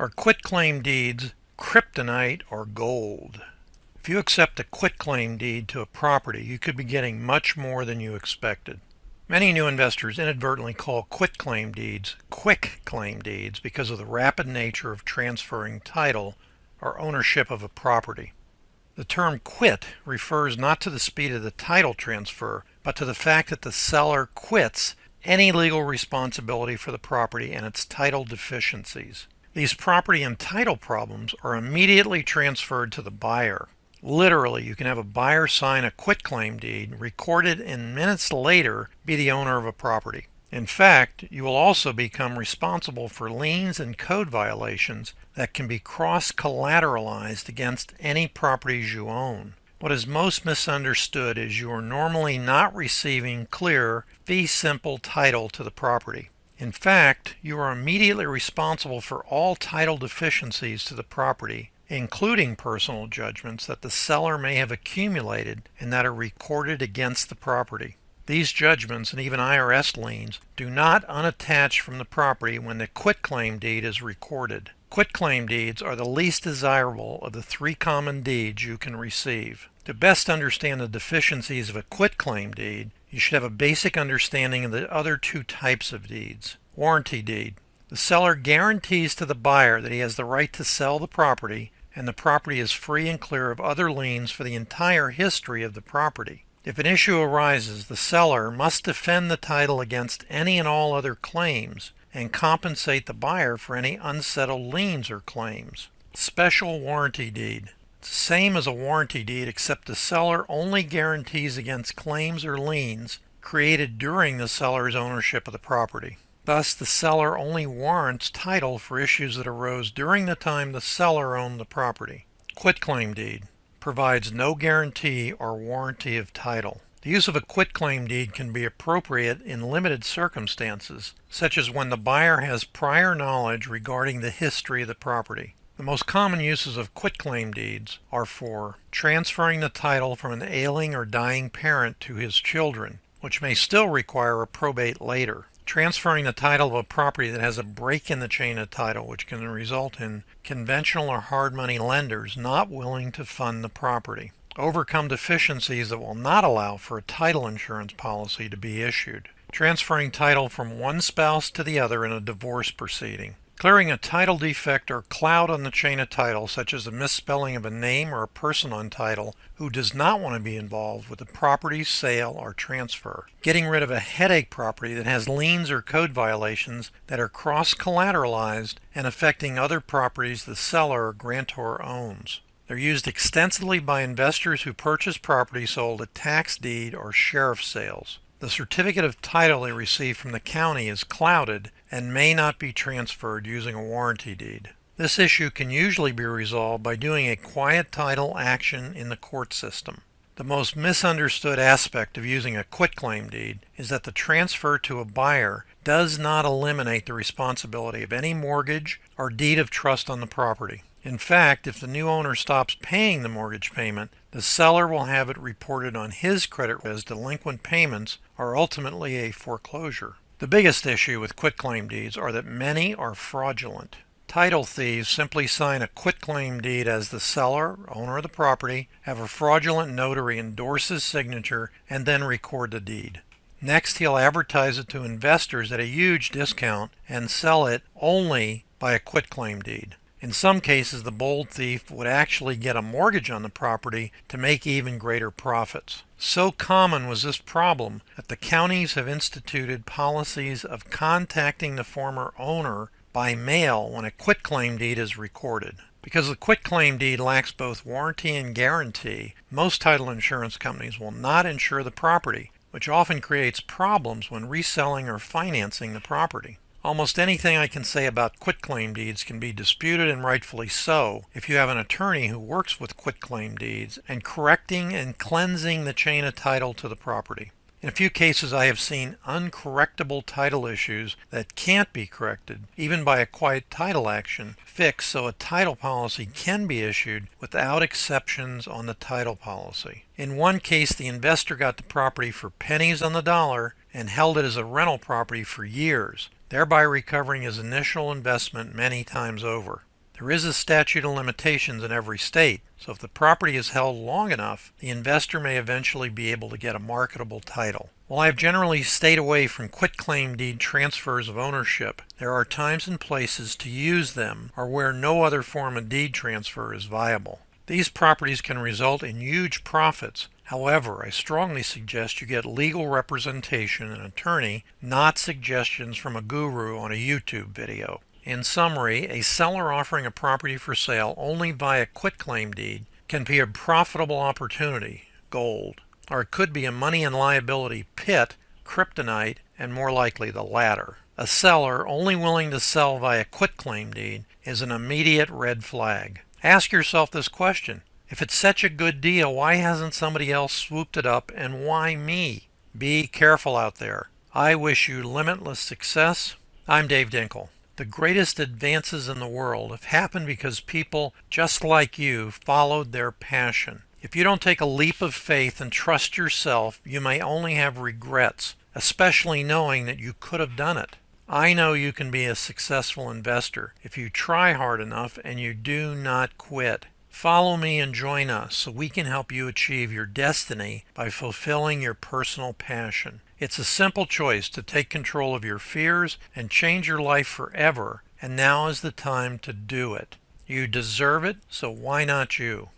Are quitclaim deeds kryptonite or gold? If you accept a quitclaim deed to a property, you could be getting much more than you expected. Many new investors inadvertently call quitclaim deeds quickclaim deeds because of the rapid nature of transferring title or ownership of a property. The term quit refers not to the speed of the title transfer, but to the fact that the seller quits any legal responsibility for the property and its title deficiencies. These property and title problems are immediately transferred to the buyer. Literally, you can have a buyer sign a quitclaim deed, recorded and minutes later be the owner of a property. In fact, you will also become responsible for liens and code violations that can be cross-collateralized against any properties you own. What is most misunderstood is you are normally not receiving clear, fee simple title to the property. In fact, you are immediately responsible for all title deficiencies to the property, including personal judgments that the seller may have accumulated and that are recorded against the property. These judgments and even IRS liens do not unattach from the property when the quitclaim deed is recorded. Quitclaim deeds are the least desirable of the three common deeds you can receive. To best understand the deficiencies of a quitclaim deed, you should have a basic understanding of the other two types of deeds. Warranty deed. The seller guarantees to the buyer that he has the right to sell the property and the property is free and clear of other liens for the entire history of the property. If an issue arises, the seller must defend the title against any and all other claims and compensate the buyer for any unsettled liens or claims. Special warranty deed. It's the same as a warranty deed, except the seller only guarantees against claims or liens created during the seller's ownership of the property. Thus, the seller only warrants title for issues that arose during the time the seller owned the property. Quitclaim deed provides no guarantee or warranty of title. The use of a quitclaim deed can be appropriate in limited circumstances, such as when the buyer has prior knowledge regarding the history of the property. The most common uses of quitclaim deeds are for transferring the title from an ailing or dying parent to his children, which may still require a probate later. Transferring the title of a property that has a break in the chain of title, which can result in conventional or hard money lenders not willing to fund the property. Overcome deficiencies that will not allow for a title insurance policy to be issued. Transferring title from one spouse to the other in a divorce proceeding. Clearing a title defect or cloud on the chain of title, such as a misspelling of a name or a person on title who does not want to be involved with the property's sale or transfer. Getting rid of a headache property that has liens or code violations that are cross-collateralized and affecting other properties the seller or grantor owns. They're used extensively by investors who purchase property sold at tax deed or sheriff sales. The certificate of title they receive from the county is clouded and may not be transferred using a warranty deed. This issue can usually be resolved by doing a quiet title action in the court system. The most misunderstood aspect of using a quitclaim deed is that the transfer to a buyer does not eliminate the responsibility of any mortgage or deed of trust on the property. In fact, if the new owner stops paying the mortgage payment, the seller will have it reported on his credit as delinquent payments or ultimately a foreclosure. The biggest issue with quitclaim deeds are that many are fraudulent. Title thieves simply sign a quitclaim deed as the seller, owner of the property, have a fraudulent notary endorse his signature, and then record the deed. Next, he'll advertise it to investors at a huge discount and sell it only by a quitclaim deed. In some cases, the bold thief would actually get a mortgage on the property to make even greater profits. So common was this problem that the counties have instituted policies of contacting the former owner by mail when a quitclaim deed is recorded. Because the quitclaim deed lacks both warranty and guarantee, most title insurance companies will not insure the property, which often creates problems when reselling or financing the property. Almost anything I can say about quitclaim deeds can be disputed, and rightfully so, if you have an attorney who works with quitclaim deeds and correcting and cleansing the chain of title to the property. In a few cases, I have seen uncorrectable title issues that can't be corrected, even by a quiet title action, fixed so a title policy can be issued without exceptions on the title policy. In one case, the investor got the property for pennies on the dollar and held it as a rental property for years, thereby recovering his initial investment many times over. There is a statute of limitations in every state, so if the property is held long enough, the investor may eventually be able to get a marketable title. While I have generally stayed away from quitclaim deed transfers of ownership, there are times and places to use them or where no other form of deed transfer is viable. These properties can result in huge profits. However, I strongly suggest you get legal representation and an attorney, not suggestions from a guru on a YouTube video. In summary, a seller offering a property for sale only via quitclaim deed can be a profitable opportunity, gold, or it could be a money and liability pit, kryptonite, and more likely the latter. A seller only willing to sell via quitclaim deed is an immediate red flag. Ask yourself this question. If it's such a good deal, why hasn't somebody else swooped it up, and why me? Be careful out there. I wish you limitless success. I'm Dave Dinkle. The greatest advances in the world have happened because people just like you followed their passion. If you don't take a leap of faith and trust yourself, you may only have regrets, especially knowing that you could have done it. I know you can be a successful investor if you try hard enough and you do not quit. Follow me and join us so we can help you achieve your destiny by fulfilling your personal passion. It's a simple choice to take control of your fears and change your life forever, and now is the time to do it. You deserve it, so why not you?